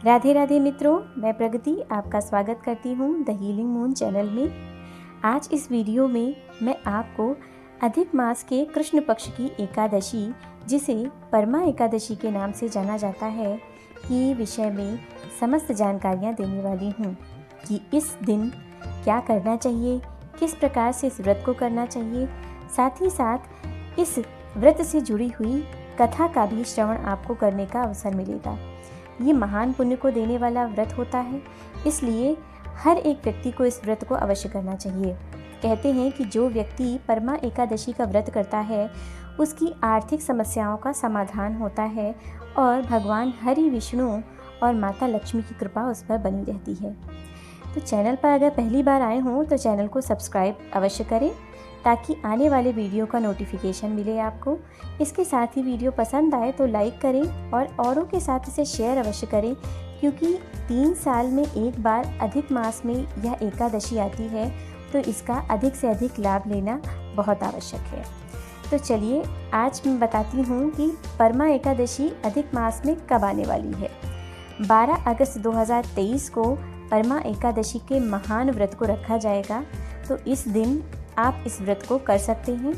राधे राधे मित्रों, मैं प्रगति आपका स्वागत करती हूँ द हीलिंग मून चैनल में। आज इस वीडियो में मैं आपको अधिक मास के कृष्ण पक्ष की एकादशी, जिसे परमा एकादशी के नाम से जाना जाता है, की विषय में समस्त जानकारियाँ देने वाली हूँ कि इस दिन क्या करना चाहिए, किस प्रकार से इस व्रत को करना चाहिए। साथ ही साथ इस व्रत से जुड़ी हुई कथा का भी श्रवण आपको करने का अवसर मिलेगा। ये महान पुण्य को देने वाला व्रत होता है, इसलिए हर एक व्यक्ति को इस व्रत को अवश्य करना चाहिए। कहते हैं कि जो व्यक्ति परमा एकादशी का व्रत करता है उसकी आर्थिक समस्याओं का समाधान होता है और भगवान हरि विष्णु और माता लक्ष्मी की कृपा उस पर बनी रहती है। तो चैनल पर अगर पहली बार आए हों तो चैनल को सब्सक्राइब अवश्य करें ताकि आने वाले वीडियो का नोटिफिकेशन मिले आपको। इसके साथ ही वीडियो पसंद आए तो लाइक करें और औरों के साथ इसे शेयर अवश्य करें, क्योंकि 3 साल में एक बार अधिक मास में यह एकादशी आती है, तो इसका अधिक से अधिक लाभ लेना बहुत आवश्यक है। तो चलिए आज मैं बताती हूँ कि परमा एकादशी अधिक मास में कब आने वाली है। 12 अगस्त 2023 को परमा एकादशी के महान व्रत को रखा जाएगा, तो इस दिन आप इस व्रत को कर सकते हैं।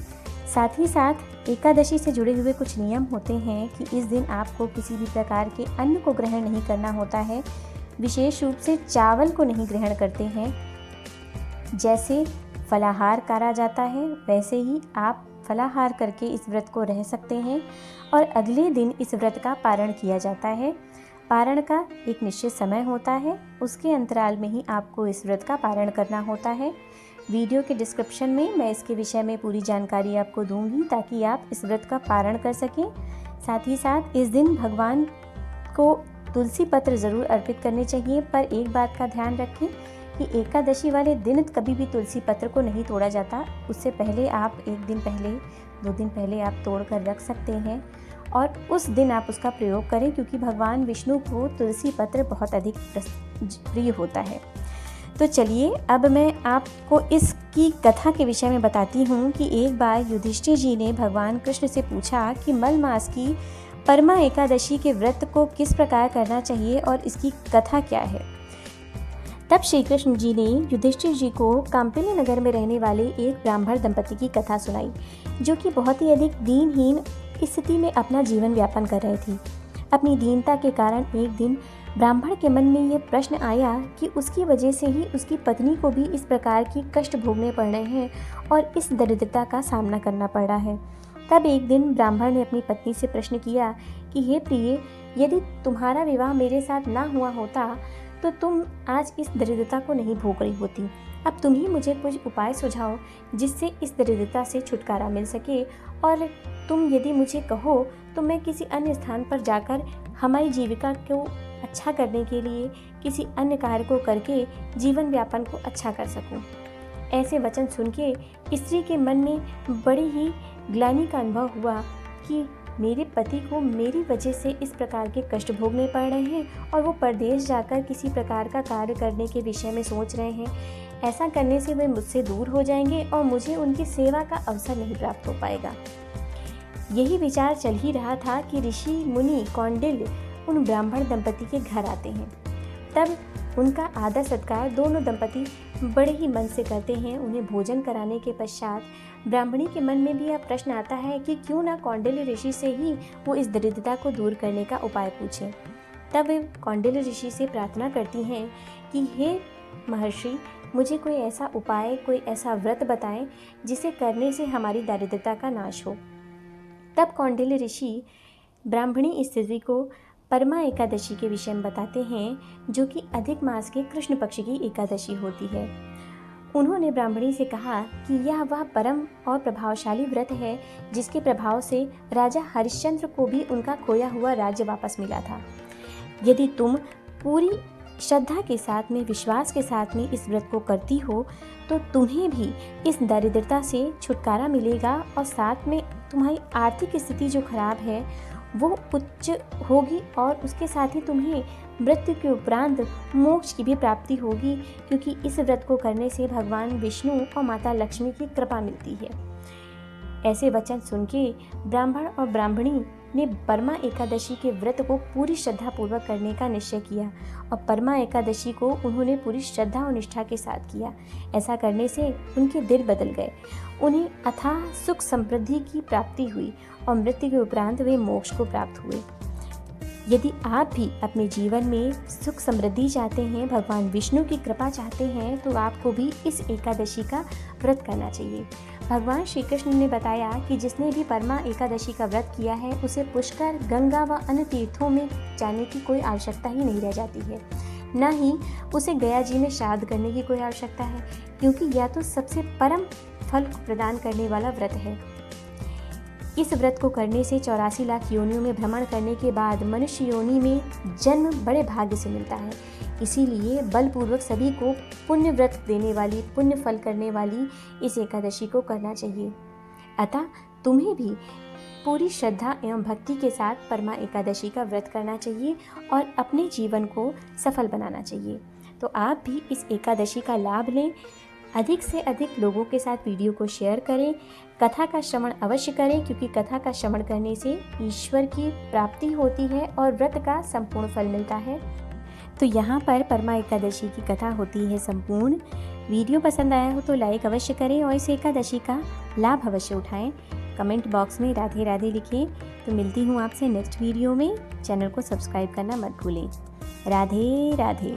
साथ ही साथ एकादशी से जुड़े हुए कुछ नियम होते हैं कि इस दिन आपको किसी भी प्रकार के अन्न को ग्रहण नहीं करना होता है। विशेष रूप से चावल को नहीं ग्रहण करते हैं। जैसे फलाहार करा जाता है, वैसे ही आप फलाहार करके इस व्रत को रह सकते हैं और अगले दिन इस व्रत का पारण किया जाता है। पारण का एक निश्चित समय होता है, उसके अंतराल में ही आपको इस व्रत का पारण करना होता है। वीडियो के डिस्क्रिप्शन में मैं इसके विषय में पूरी जानकारी आपको दूंगी ताकि आप इस व्रत का पारण कर सकें। साथ ही साथ इस दिन भगवान को तुलसी पत्र ज़रूर अर्पित करने चाहिए, पर एक बात का ध्यान रखें कि एकादशी वाले दिन कभी भी तुलसी पत्र को नहीं तोड़ा जाता। उससे पहले आप 1 दिन पहले 2 दिन पहले आप तोड़ कर रख सकते हैं और उस दिन आप उसका प्रयोग करें, क्योंकि भगवान विष्णु को तुलसी पत्र बहुत अधिक प्रिय होता है। तो चलिए अब मैं आपको इसकी कथा के विषय में बताती हूँ कि एक बार युधिष्ठिर जी ने भगवान कृष्ण से पूछा कि मल मास की परमा एकादशी के व्रत को किस प्रकार करना चाहिए और इसकी कथा क्या है। तब श्री कृष्ण जी ने युधिष्ठिर जी को कांपिल्य नगर में रहने वाले एक ब्राह्मण दंपति की कथा सुनाई, जो कि बहुत ही अधिक दीनहीन स्थिति में अपना जीवन यापन कर रहे थे। अपनी दीनता के कारण एक दिन ब्राह्मण के मन में यह प्रश्न आया कि उसकी वजह से ही उसकी पत्नी को भी इस प्रकार की कष्ट भोगने पड़ रहे हैं और इस दरिद्रता का सामना करना पड़ रहा है। तब एक दिन ब्राह्मण ने अपनी पत्नी से प्रश्न किया कि हे प्रिय, यदि तुम्हारा विवाह मेरे साथ ना हुआ होता तो तुम आज इस दरिद्रता को नहीं भोग रही होती। अब तुम ही मुझे कुछ उपाय सुझाओ जिससे इस दरिद्रता से छुटकारा मिल सके, और तुम यदि मुझे कहो तो मैं किसी अन्य स्थान पर जाकर हमारी जीविका को अच्छा करने के लिए किसी अन्य कार्य को करके जीवन व्यापन को अच्छा कर सकूं। ऐसे वचन सुन के स्त्री के मन में बड़ी ही ग्लानि का अनुभव हुआ कि मेरे पति को मेरी वजह से इस प्रकार के कष्ट भोगने पड़ रहे हैं और वो परदेश जाकर किसी प्रकार का कार्य करने के विषय में सोच रहे हैं। ऐसा करने से वे मुझसे दूर हो जाएंगे और मुझे उनकी सेवा का अवसर नहीं प्राप्त हो पाएगा। यही विचार चल ही रहा था कि ऋषि मुनि कौंडिल्य उन ब्राह्मण दंपति के घर आते हैं। तब उनका आदर सत्कार दोनों दंपति बड़े ही मन से करते हैं। उन्हें भोजन कराने के पश्चात ब्राह्मणी के मन में भी यह प्रश्न आता है कि क्यों ना कौंडिल्य ऋषि से ही वो इस दरिद्रता को दूर करने का उपाय पूछें। तब वे कौंडिल्य ऋषि से प्रार्थना करती हैं कि हे महर्षि, मुझे कोई ऐसा उपाय, कोई ऐसा व्रत बताएं जिसे करने से हमारी दारिद्रता का नाश हो। तब कौंडिल्य ऋषि ब्राह्मणी स्त्री को परमा एकादशी के विषय में बताते हैं, जो कि अधिक मास के कृष्ण पक्ष की एकादशी होती है। उन्होंने ब्राह्मणी से कहा कि यह वह परम और प्रभावशाली व्रत है जिसके प्रभाव से राजा हरिश्चंद्र को भी उनका खोया हुआ राज्य वापस मिला था। यदि तुम पूरी श्रद्धा के साथ में, विश्वास के साथ में इस व्रत को करती हो तो तुम्हें भी इस दरिद्रता से छुटकारा मिलेगा और साथ में तुम्हारी आर्थिक स्थिति जो खराब है वो उच्च होगी और उसके साथ ही तुम्हें मृत्यु के उपरांत मोक्ष की भी प्राप्ति होगी, क्योंकि इस व्रत को करने से भगवान विष्णु और माता लक्ष्मी की कृपा मिलती है। ऐसे वचन सुन के ब्राह्मण और ब्राह्मणी ने परमा एकादशी के व्रत को पूरी श्रद्धापूर्वक करने का निश्चय किया और परमा एकादशी को उन्होंने पूरी श्रद्धा और निष्ठा के साथ किया। ऐसा करने से उनके दिल बदल गए, उन्हें अथाह सुख समृद्धि की प्राप्ति हुई और मृत्यु के उपरांत वे मोक्ष को प्राप्त हुए। यदि आप भी अपने जीवन में सुख समृद्धि चाहते हैं, भगवान विष्णु की कृपा चाहते हैं, तो आपको भी इस एकादशी का व्रत करना चाहिए। भगवान श्री कृष्ण ने बताया कि जिसने भी परमा एकादशी का व्रत किया है उसे पुष्कर, गंगा व अन्य तीर्थों में जाने की कोई आवश्यकता ही नहीं रह जाती है, न ही उसे गया जी में श्राद्ध करने की कोई आवश्यकता है, क्योंकि यह तो सबसे परम फल प्रदान करने वाला व्रत है। इस व्रत को करने से 84 लाख योनियों में भ्रमण करने के बाद मनुष्य योनि में जन्म बड़े भाग्य से मिलता है। इसीलिए बलपूर्वक सभी को पुण्य व्रत देने वाली, पुण्य फल करने वाली इस एकादशी को करना चाहिए। अतः तुम्हें भी पूरी श्रद्धा एवं भक्ति के साथ परमा एकादशी का व्रत करना चाहिए और अपने जीवन को सफल बनाना चाहिए। तो आप भी इस एकादशी का लाभ लें, अधिक से अधिक लोगों के साथ वीडियो को शेयर करें, कथा का श्रवण अवश्य करें, क्योंकि कथा का श्रवण करने से ईश्वर की प्राप्ति होती है और व्रत का संपूर्ण फल मिलता है। तो यहाँ पर परमा एकादशी की कथा होती है संपूर्ण। वीडियो पसंद आया हो तो लाइक अवश्य करें और इस एकादशी का लाभ अवश्य उठाएं। कमेंट बॉक्स में राधे राधे लिखें। तो मिलती हूँ आपसे नेक्स्ट वीडियो में। चैनल को सब्सक्राइब करना मत भूलें। राधे राधे।